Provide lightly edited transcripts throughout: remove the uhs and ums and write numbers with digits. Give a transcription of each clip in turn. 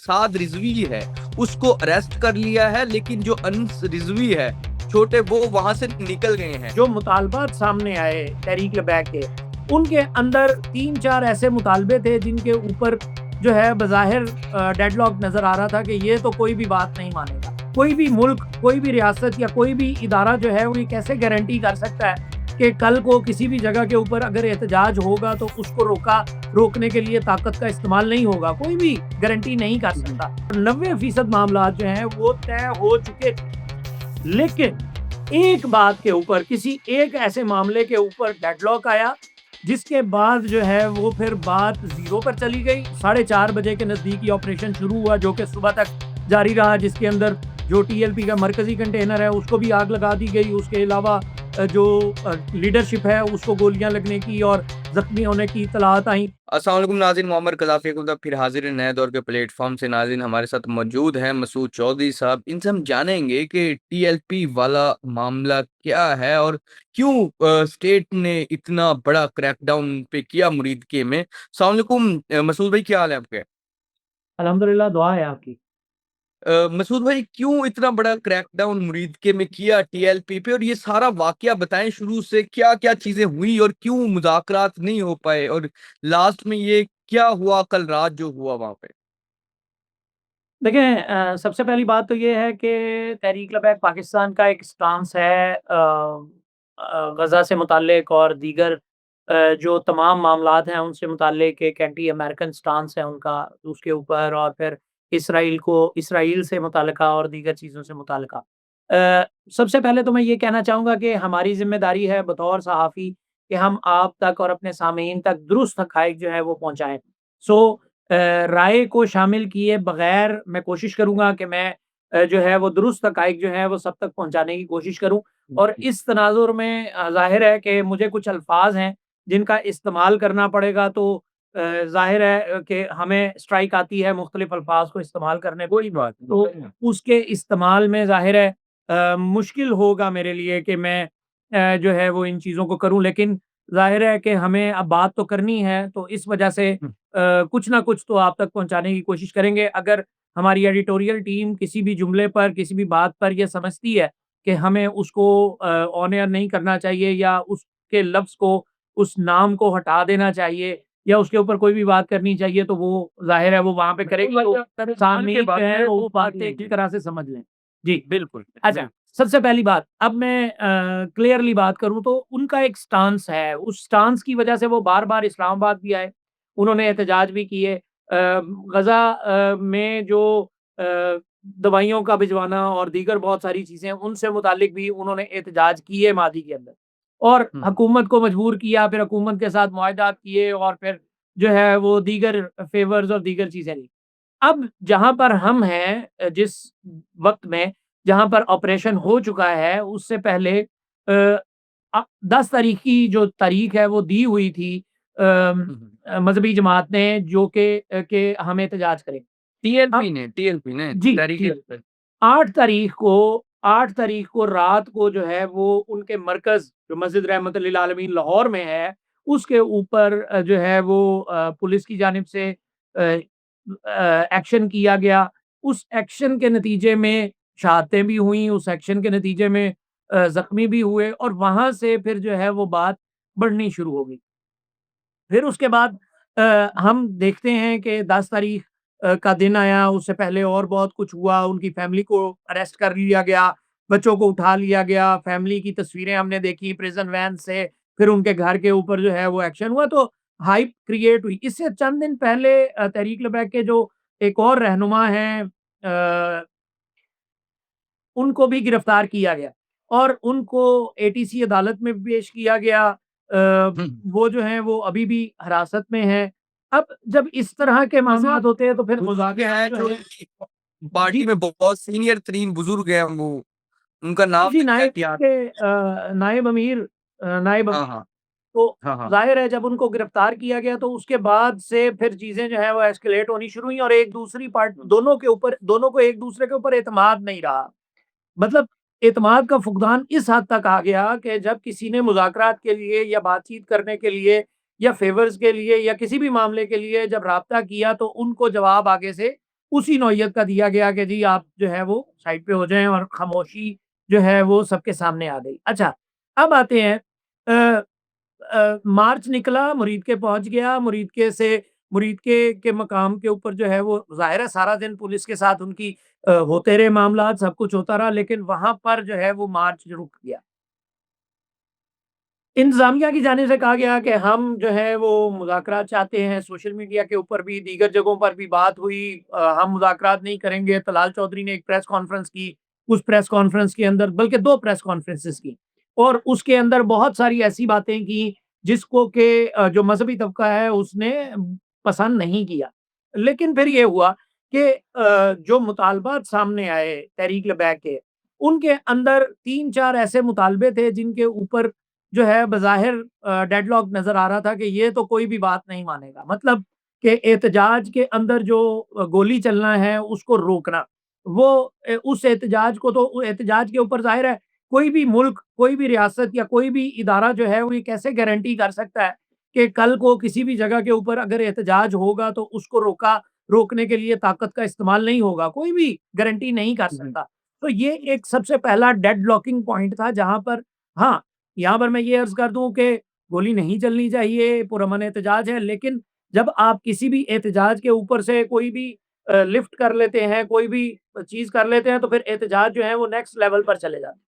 साद रिजवी है उसको अरेस्ट कर लिया है, लेकिन जो अनस रिजवी है छोटे वो वहां से निकल गए हैं। जो मुतालबात सामने आए तहरीक लबैक के, उनके अंदर 3-4 ऐसे मुतालबे थे जिनके ऊपर जो है बज़ाहिर डेडलॉक नज़र आ रहा था कि ये तो कोई भी बात नहीं मानेगा। कोई भी मुल्क, कोई भी रियासत या कोई भी इदारा जो है वो ये कैसे गारंटी कर सकता है कि कल को किसी भी जगह के ऊपर अगर एहतजाज होगा तो उसको रोकने के लिए ताकत का इस्तेमाल नहीं होगा। कोई भी गारंटी नहीं कर सकता। 90% मामलात जो हैं वो तय हो चुके थे। लेकिन एक बात के ऊपर, किसी एक ऐसे मामले के ऊपर डेडलॉक आया, जिसके बाद जो है वो फिर बात ज़ीरो पर चली गई। 4:30 बजे के नज़दीक ये ऑपरेशन शुरू हुआ जो कि सुबह तक जारी रहा, जिसके अंदर जो टीएलपी का मरकज़ी कंटेनर है उसको भी आग लगा दी गई। उसके अलावा जो लीडरशिप है उसको गोलियां लगने की और ज़ख्मी होने की इत्तलात आई। अस्सलाम वालेकुम नाज़रीन, मोहम्मद कज़ाफ़ी को फिर हाज़िर हैं नए दौर के प्लेटफ़ॉर्म से। नाज़रीन हमारे साथ मौजूद हैं मसूद चौधरी साहब। इनसे हम जानेंगे कि टीएलपी वाला मामला क्या है और क्यों स्टेट ने इतना बड़ा क्रैकडाउन पे किया मुरीदके में। अस्सलाम वालेकुम मसूद भाई, क्या हाल है आपके? अल्हम्दुलिल्लाह, दुआ है आपकी। मसूद भाई, क्यों इतना बड़ा क्रैकडाउन मुरीदके में किया टीएलपी पे, और ये सारा वाकया बताएं शुरू से, क्या-क्या चीज़ें हुई और क्यों मुज़ाकरात नहीं हो पाए और लास्ट में ये क्या हुआ कल रात जो हुआ वहाँ पे? देखें, सबसे पहली बात तो ये है कि तहरीक लबैक पाकिस्तान का एक स्टांस है गज़ा से मुताल्लिक और दीगर जो तमाम मामलात हैं उनसे मुताल्लिक एक एंटी अमेरिकन स्टांस है उनका उसके ऊपर, और फिर इसराइल से मुताल्लिका और दीगर चीज़ों से मुताल्लिका। सबसे पहले तो मैं ये कहना चाहूँगा कि हमारी ज़िम्मेदारी है बतौर सहाफ़ी कि हम आप तक और अपने सामीन तक दुरुस्त हक़ाइक़ जो है वो पहुँचाएँ। सो राय को शामिल किए बगैर मैं कोशिश करूँगा कि मैं जो है वो दुरुस्त हक़ाइक़ जो है वो सब तक पहुँचाने की कोशिश करूँ। और इस तनाज़ुर में ज़ाहिर है कि मुझे कुछ अल्फ़ाज़ हैं जिनका इस्तेमाल करना पड़ेगा, तो ज़ाहिर है कि हमें स्ट्राइक आती है मुख्तलिफ़ अल्फ़ाज़ को इस्तेमाल करने कोई बात पे। नहीं। तो उसके इस्तेमाल में ज़ाहिर है मुश्किल होगा मेरे लिए कि मैं जो है वो इन चीज़ों को करूँ, लेकिन ज़ाहिर है कि हमें अब बात तो करनी है, तो इस वजह से कुछ ना कुछ तो आप तक पहुँचाने की कोशिश करेंगे। अगर हमारी एडिटोरियल टीम किसी भी जुमले पर, किसी भी बात पर ये समझती है कि हमें उसको ऑन एयर नहीं करना चाहिए या उसके लफ्ज़ को, उस नाम को हटा देना चाहिए या उसके ऊपर कोई भी बात करनी चाहिए, तो वो ज़ाहिर है वो वहाँ पे करेगी, तो सामईन जो है वो बात एक तरह से समझ लें। जी। बिल्कुल, अच्छा, सबसे पहली बात, अब मैं क्लियरली बात करूँ तो उनका एक स्टांस है, उस स्टांस की वजह से वो बार-बार इस्लामाबाद भी आए, उन्होंने एहतजाज भी किए। गज़ा में जो अ, दवाइयों का भिजवाना और दीगर बहुत सारी चीज़ें, उनसे मुताल्लिक भी उन्होंने एहतजाज किए मादी के अंदर, और हुकूमत को मजबूर किया, फिर हुकूमत के साथ मुआहदात किए और फिर जो है वो दीगर फ़ेवर्स और दीगर चीज़ें ली। अब जहाँ पर हम हैं, जिस वक़्त में जहाँ पर ऑपरेशन हो चुका है, उससे पहले 10 तारीख की जो तारीख है वो दी हुई थी मज़हबी जमात ने, जो कि हम एहतजाज करें। अब टीएलपी ने जी, तहरीक। जी। 8 तारीख को 8 तारीख को रात को जो है वो उनके मरकज़ जो मस्जिद रहमत लिल आलमीन लाहौर में है, उसके ऊपर जो है वो पुलिस की जानिब से एक्शन किया गया। उस एक्शन के नतीजे में शहादतें भी हुईं, उस एक्शन के नतीजे में ज़ख्मी भी हुए, और वहाँ से फिर जो है वो बात बढ़नी शुरू हो गई। फिर उसके बाद हम देखते हैं कि 10 तारीख का दिन आया, उससे पहले और बहुत कुछ हुआ, उनकी फैमिली को अरेस्ट कर लिया गया, बच्चों को उठा लिया गया, फैमिली की तस्वीरें हमने देखी प्रिज़न वैन से, फिर उनके घर के ऊपर जो है वो एक्शन हुआ, तो हाइप क्रिएट हुई। इससे चंद दिन पहले तहरीक लबैक के जो एक और रहनुमा हैं, उनको भी गिरफ्तार किया गया और उनको एटीसी अदालत में भी पेश किया गया। वो जो हैं वो अभी भी हिरासत में हैं। अब जब इस तरह के मामलात होते हैं तो फिर बुजुर्ग हैं जो जो है। पार्टी जी, में बहुत सीनियर तरीन बुजुर्ग हैं वो, उनका नाम जी, है नायब याद। के नायब अमीर नायब हाँ, हाँ। तो हाँ, हाँ। ज़ाहिर है जब उनको गिरफ्तार किया गया तो उसके बाद से फिर चीज़ें जो है वो एस्केलेट होनी शुरू हुई और एक दूसरी पार्ट दोनों को एक दूसरे के ऊपर एतमाद नहीं रहा। मतलब एतमाद का फुकदान इस हद तक आ गया कि जब किसी ने मुज़ाकरात के लिए या बातचीत करने के लिए या फ़ेवर्स के लिए या किसी भी मामले के लिए जब राब्ता किया तो उनको जवाब आगे से उसी नौइयत का दिया गया कि जी आप जो है वो साइड पे हो जाएँ और खामोशी जो है वो सबके सामने आ गई। अच्छा, अब आते हैं अ मार्च निकला, मुरीद के पहुँच गया, मुरीद के मकाम के ऊपर जो है वो ज़ाहिर है सारा दिन पुलिस के साथ उनकी होते रहे मामलात, सब कुछ होता रहा, लेकिन वहाँ पर जो है वो मार्च रुक गया। इंतज़ामिया की जानिब से कहा गया कि हम जो है वो मुज़ाकरात चाहते हैं, सोशल मीडिया के ऊपर भी दीगर जगहों पर भी बात हुई, हम मुज़ाकरात नहीं करेंगे। तलाल चौधरी ने एक प्रेस कॉन्फ्रेंस की, उस प्रेस कॉन्फ्रेंस के अंदर बल्कि 2 प्रेस कॉन्फ्रेंसेस की और उसके अंदर बहुत सारी ऐसी बातें की जिसको कि जो मज़हबी तबका है उसने पसंद नहीं किया। लेकिन फिर ये हुआ कि जो मुतालबात सामने आए तहरीक लबैक के, उनके अंदर 3-4 ऐसे मुतालबे थे जिनके ऊपर जो है बज़ाहिर डेडलॉक नज़र आ रहा था कि ये तो कोई भी बात नहीं मानेगा। मतलब कि एहतजाज के अंदर जो गोली चलना है उसको रोकना। वो उस एहतजाज को तो एहतजाज के ऊपर ज़ाहिर है कोई भी मुल्क, कोई भी रियासत या कोई भी इदारा जो है वो ये कैसे गारंटी कर सकता है कि कल को किसी भी जगह के ऊपर अगर एहतजाज होगा तो उसको रोकने के लिए ताकत का इस्तेमाल नहीं होगा। कोई भी गारंटी नहीं कर सकता। तो ये एक सबसे पहला डेडलॉकिंग पॉइंट था जहाँ पर हाँ, यहाँ पर मैं ये अर्ज़ कर दूँ कि गोली नहीं चलनी चाहिए, पुरअमन एहतजाज है, लेकिन जब आप किसी भी एहतजाज के ऊपर से कोई भी लिफ्ट कर लेते हैं, कोई भी चीज़ कर लेते हैं, तो फिर एहतजाज जो है वो नेक्स्ट लेवल पर चले जाते हैं।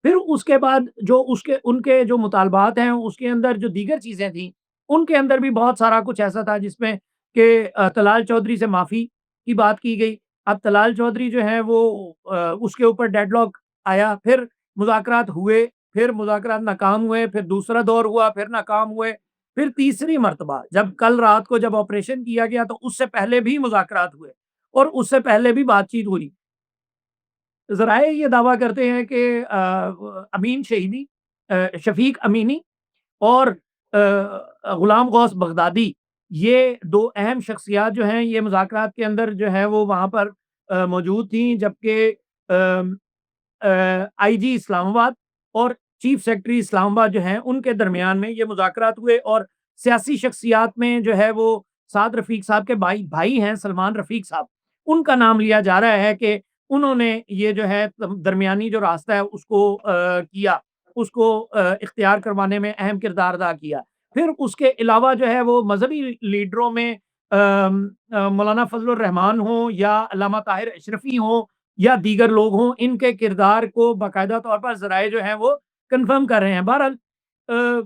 फिर उसके बाद जो उसके उनके जो मुतालबात हैं, उसके अंदर जो दीगर चीज़ें थी, उनके अंदर भी बहुत सारा कुछ ऐसा था जिसमें कि तलाल चौधरी से माफ़ी की बात की गई। अब तलाल चौधरी जो हैं वो उसके ऊपर डेडलॉक आया, फिर मुज़ाकरात हुए, फिर मुज़ाकरात नाकाम हुए, फिर दूसरा दौर हुआ, फिर नाकाम हुए, फिर तीसरी मर्तबा जब कल रात को जब ऑपरेशन किया गया तो उससे पहले भी मुज़ाकरात हुए और उससे पहले भी बातचीत हुई। ज़राए ये दावा करते हैं कि अमीन शहीदी शफ़ीक अमीनी और गुलाम गौस बगदादी, ये 2 अहम शख्सियत जो हैं, ये मुज़ाकरात के अंदर जो है वो वहाँ पर मौजूद थीं, जबकि अम आईजी इस्लामाबाद और चीफ सेक्रेटरी इस्लामाबाद जो हैं, उनके दरमियान में ये मुज़ाकरात हुए और सियासी शख्सियात में जो है वो साद रफ़ीक साहब के भाई भाई हैं सलमान रफ़ीक साहब, उनका नाम लिया जा रहा है कि उन्होंने ये जो है दरमियानी जो रास्ता है उसको किया, उसको इख्तियार करवाने में अहम किरदार अदा किया। फिर उसके अलावा जो है वो मज़हबी लीडरों में मौलाना फ़ज़ल उर रहमान हों या अल्लामा ताहिर अशरफ़ी हों या दीगर लोग हों, इनके किरदार को बाकायदा तौर पर ज़राए जो हैं वो कन्फ़र्म कर रहे हैं। बहरहाल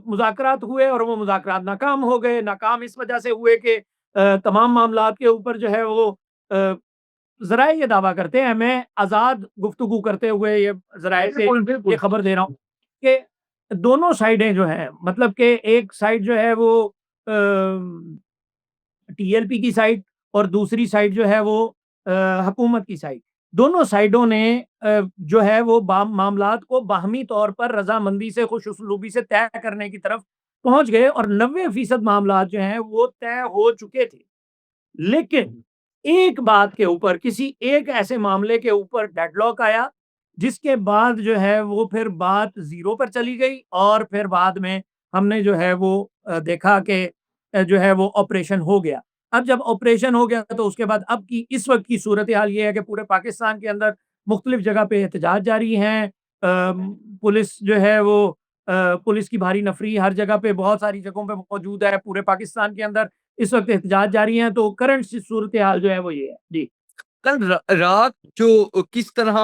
मुज़ाकरात हुए और वो मुज़ाकरात नाकाम हो गए। नाकाम इस वजह से हुए कि तमाम मामलात के ऊपर जो है वो अ, ज़राए ये दावा करते हैं, मैं आज़ाद गुफ्तगू करते हुए ये ज़राए से बिल्कुल, ये बिल्कुल। खबर दे रहा हूँ कि दोनों साइडें जो हैं मतलब कि एक साइड जो है वो अ टीएलपी की साइड और दूसरी साइड जो है वो हुकूमत की साइड। दोनों साइडों ने जो है वो मामलात को बाहमी तौर पर रज़ामंदी से, खुश उसलूबी से तय करने की तरफ पहुँच गए और 90% मामलात जो हैं वो तय हो चुके थे। लेकिन एक बात के ऊपर किसी एक ऐसे मामले के ऊपर डेडलॉक आया, जिसके बाद जो है वो फिर बात ज़ीरो पर चली गई और फिर बाद में हमने जो है वो देखा कि जो है वो ऑपरेशन हो गया। अब जब ऑपरेशन हो गया तो उसके बाद अब की इस वक़्त की सूरत-ए-हाल ये है कि पूरे पाकिस्तान के अंदर मुख्तलिफ जगह पे एहतजाज जारी हैं। पुलिस जो है वो पुलिस की भारी नफ़री हर जगह पे बहुत सारी जगहों पे मौजूद है, पूरे पाकिस्तान के अंदर इस वक़्त एहतजाज जारी हैं, तो करंट सूरत-ए-हाल जो है वो ये है। जी। कल रात जो किस तरह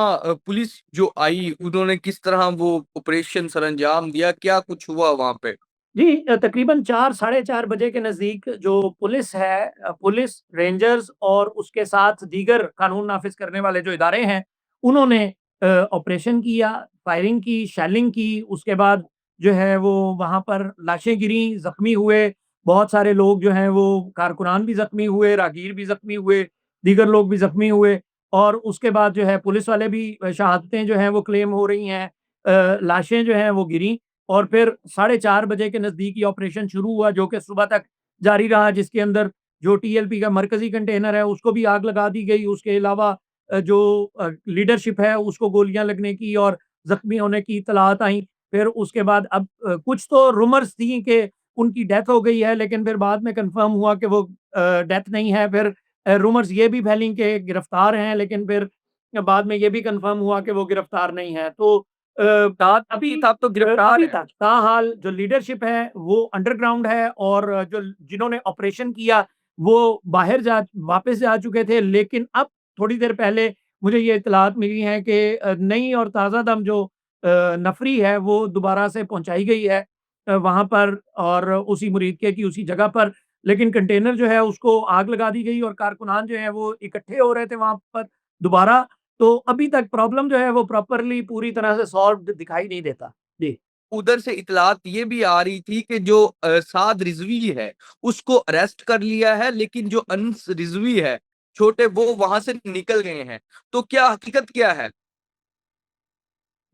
पुलिस जो आई, उन्होंने किस तरह वो ऑपरेशन सरअंजाम दिया? क्या कुछ हुआ वहाँ पे? जी तकरीबन 4 साढ़े 4 बजे के नज़दीक जो पुलिस है पुलिस, रेंजर्स और उसके साथ दीगर कानून नाफ़िज़ करने वाले जो इदारे हैं, उन्होंने ऑपरेशन किया, फायरिंग की, शेलिंग की, उसके बाद जो है वो वहाँ पर लाशें गिरीं, ज़ख्मी हुए, बहुत सारे लोग जो हैं वो कारकुनान भी ज़ख्मी हुए, राहगीर भी ज़ख्मी हुए, दीगर लोग भी ज़ख्मी हुए और उसके बाद जो है पुलिस वाले भी शहादतें जो हैं वो क्लेम हो रही हैं। लाशें जो हैं वो गिरीं और फिर साढ़े 4 बजे के नज़दीक ये ऑपरेशन शुरू हुआ जो कि सुबह तक जारी रहा जिसके अंदर जो टीएलपी का मरकज़ी कंटेनर है उसको भी आग लगा दी गई। उसके अलावा जो लीडरशिप है उसको गोलियाँ लगने की और ज़ख्मी होने की इत्तलात आई। फिर उसके बाद अब कुछ तो रूमर्स थी कि उनकी डेथ हो गई है लेकिन फिर बाद में कन्फर्म हुआ कि वो डेथ नहीं है। फिर रूमर्स ये भी फैली कि गिरफ्तार हैं, लेकिन फिर बाद में ये भी कन्फर्म हुआ कि वो गिरफ्तार नहीं है। तो अभी तक तो गिरफ्तार अभी है। तक ताहाल जो लीडरशिप है वो अंडरग्राउंड है, और जो जिन्होंने ऑपरेशन किया वो बाहर जा वापस जा चुके थे। लेकिन अब थोड़ी देर पहले मुझे ये इत्तलात मिली हैं कि नई और ताज़ा दम जो नफरी है वो दोबारा से पहुँचाई गई है वहाँ पर, और उसी मुरीदके की उसी जगह पर। लेकिन कंटेनर जो है उसको आग लगा दी गई, और कारकुनान जो हैं वो इकट्ठे हो रहे थे वहाँ पर दोबारा। तो अभी तक प्रॉब्लम जो है वो प्रॉपरली पूरी तरह से सॉल्व्ड दिखाई नहीं देता। जी। उधर से इत्तलात ये भी आ रही थी कि जो साद रिजवी है उसको अरेस्ट कर लिया है, लेकिन जो अनस रिजवी है छोटे, वो वहां से निकल गए हैं। तो क्या हकीकत क्या है?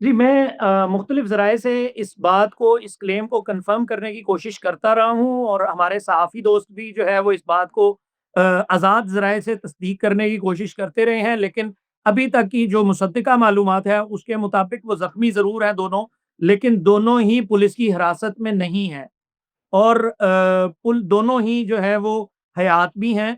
जी, मैं मुख्तलिफ़ ज़राए से इस बात को, इस क्लेम को कन्फ़र्म करने की कोशिश करता रहा हूँ, और हमारे सहाफ़ी दोस्त भी जो है वो इस बात को आज़ाद ज़राए से तस्दीक करने की कोशिश करते रहे हैं। लेकिन अभी तक की जो मुसद्दिक़ा मालूमात है उसके मुताबिक वो ज़ख्मी ज़रूर हैं दोनों, लेकिन दोनों ही पुलिस की हिरासत में नहीं हैं। और पुल दोनों ही जो है वो हयात भी हैं।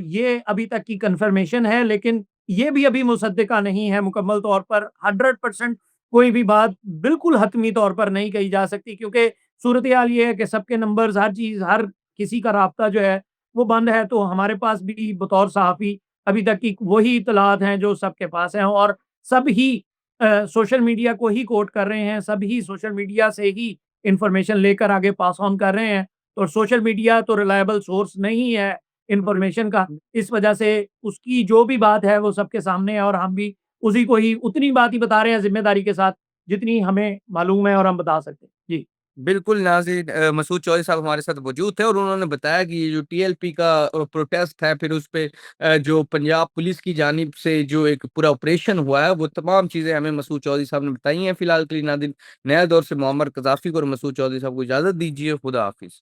ये अभी तक की कन्फर्मेशन है, लेकिन ये भी अभी मुसद्दिक़ा नहीं है मुकम्मल तौर पर। 100% कोई भी बात बिल्कुल हतमी तौर पर नहीं कही जा सकती, क्योंकि सूरत-ए-हाल ये है कि सबके नंबर्स, हर चीज़, हर किसी का राब्ता जो है वो बंद है। तो हमारे पास भी बतौर सहाफ़ी अभी तक की वही इत्तलात हैं जो सबके पास हैं, और सब ही सोशल मीडिया को ही कोट कर रहे हैं, सब ही सोशल मीडिया से ही इन्फॉर्मेशन लेकर आगे पास ऑन कर रहे हैं। और सोशल मीडिया तो रिलायबल सोर्स नहीं है इन्फॉर्मेशन का। इस वजह से उसकी जो भी बात है वो सबके सामने है, और हम भी उसी को ही, उतनी बात ही बता रहे हैं ज़िम्मेदारी के साथ, जितनी हमें मालूम है और हम बता सकते हैं। जी। बिल्कुल नाज़रीन, मसूद चौधरी साहब हमारे साथ मौजूद थे और उन्होंने बताया कि ये जो टीएलपी का प्रोटेस्ट है, फिर उस पे जो पंजाब पुलिस की जानिब से जो एक पूरा ऑपरेशन हुआ है, वो तमाम चीज़ें हमें मसूद चौधरी साहब ने बताई हैं। फिलहाल के लिए नाज़रीन, नया दौर से मुअम्मर कज़ाफ़ी को और मसूद चौधरी साहब को इजाज़त दीजिए। खुदा हाफ़िज़।